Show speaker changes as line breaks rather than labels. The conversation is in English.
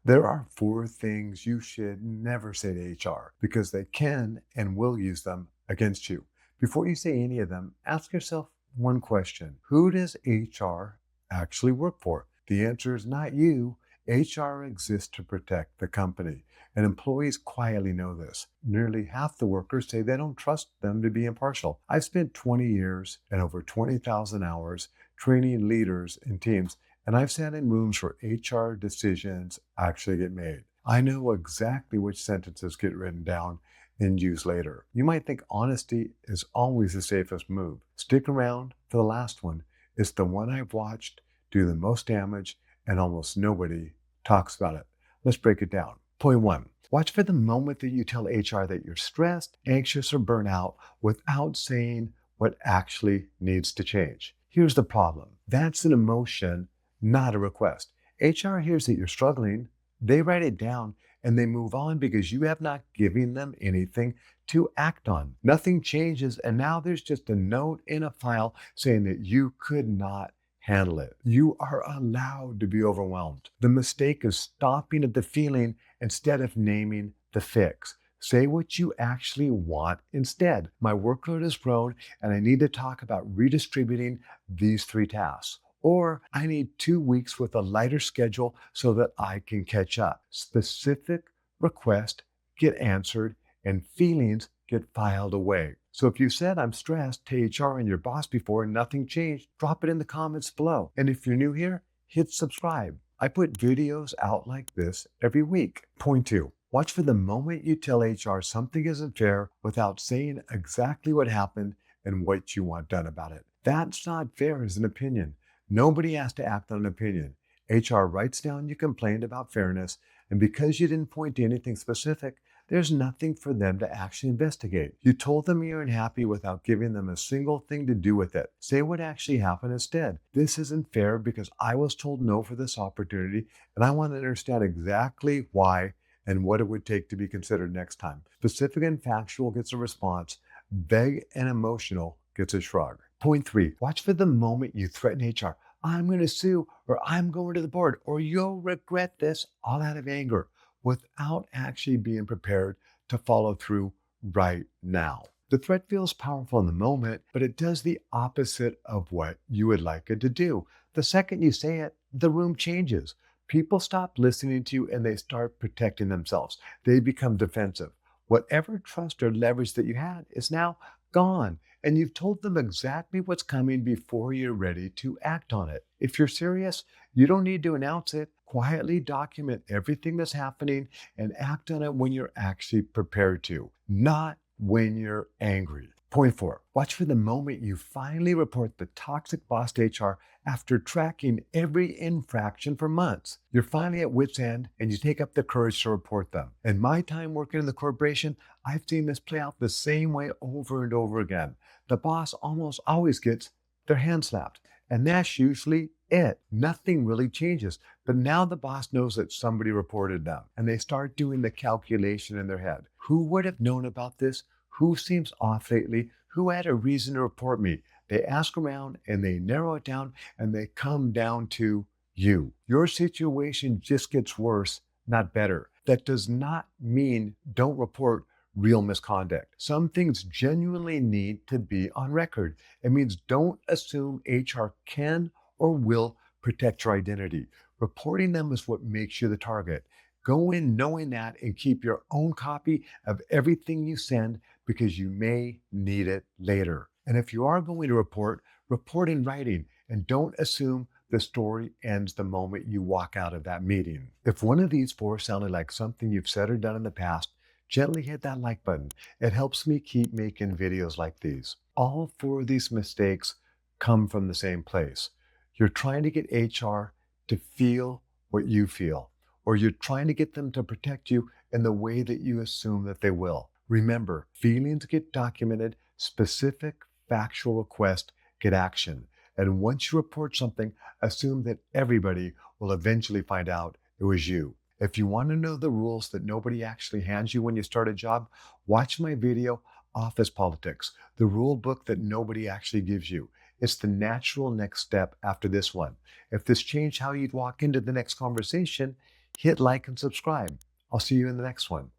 There are four things you should never say to HR because they can and will use them against you. Before you say any of them, ask yourself one question. Who does HR actually work for? The answer is not you. HR exists to protect the company, and employees quietly know this. Nearly half the workers say they don't trust them to be impartial. I've spent 20 years and over 20,000 hours training leaders and teams, and I've sat in rooms where HR decisions actually get made. I know exactly which sentences get written down and used later. You might think honesty is always the safest move. Stick around for the last one. It's the one I've watched do the most damage, and almost nobody talks about it. Let's break it down. Point one, watch for the moment that you tell HR that you're stressed, anxious, or burnout without saying what actually needs to change. Here's the problem. That's an emotion, not a request. HR hears that you're struggling, they write it down, and they move on because you have not given them anything to act on. Nothing changes, and now there's just a note in a file saying that you could not handle it. You are allowed to be overwhelmed. The mistake is stopping at the feeling instead of naming the fix. Say what you actually want instead. My workload has grown and I need to talk about redistributing these three tasks. Or I need 2 weeks with a lighter schedule so that I can catch up. Specific requests get answered and feelings get filed away. So if you said I'm stressed to HR and your boss before and nothing changed, drop it in the comments below. And if you're new here, hit subscribe. I put videos out like this every week. Point two, watch for the moment you tell HR something isn't fair without saying exactly what happened and what you want done about it. That's not fair as an opinion. Nobody has to act on an opinion. HR writes down you complained about fairness, and because you didn't point to anything specific, there's nothing for them to actually investigate. You told them you're unhappy without giving them a single thing to do with it. Say what actually happened instead. This isn't fair because I was told no for this opportunity, and I want to understand exactly why and what it would take to be considered next time. Specific and factual gets a response. Vague and emotional gets a shrug. Point three, watch for the moment you threaten HR. I'm going to sue, or I'm going to the board, or you'll regret this, all out of anger, without actually being prepared to follow through right now. The threat feels powerful in the moment, but it does the opposite of what you would like it to do. The second you say it, the room changes. People stop listening to you and they start protecting themselves. They become defensive. Whatever trust or leverage that you had is now gone, and you've told them exactly what's coming before you're ready to act on it. If you're serious, you don't need to announce it. Quietly document everything that's happening and act on it when you're actually prepared to, not when you're angry. Point four, watch for the moment you finally report the toxic boss to HR after tracking every infraction for months. You're finally at wit's end and you take up the courage to report them. In my time working in the corporation, I've seen this play out the same way over and over again. The boss almost always gets their hand slapped, and that's usually it. Nothing really changes. But now the boss knows that somebody reported them, and they start doing the calculation in their head. Who would have known about this? Who seems off lately? Who had a reason to report me? They ask around and they narrow it down and they come down to you. Your situation just gets worse, not better. That does not mean don't report real misconduct. Some things genuinely need to be on record. It means don't assume HR can or will protect your identity. Reporting them is what makes you the target. Go in knowing that and keep your own copy of everything you send because you may need it later. And if you are going to report, report in writing and don't assume the story ends the moment you walk out of that meeting. If one of these four sounded like something you've said or done in the past, gently hit that like button. It helps me keep making videos like these. All four of these mistakes come from the same place. You're trying to get HR to feel what you feel, or you're trying to get them to protect you in the way that you assume that they will. Remember, feelings get documented, specific factual requests get action. And once you report something, assume that everybody will eventually find out it was you. If you want to know the rules that nobody actually hands you when you start a job, watch my video, Office Politics, the rule book that nobody actually gives you. It's the natural next step after this one. If this changed how you'd walk into the next conversation, hit like and subscribe. I'll see you in the next one.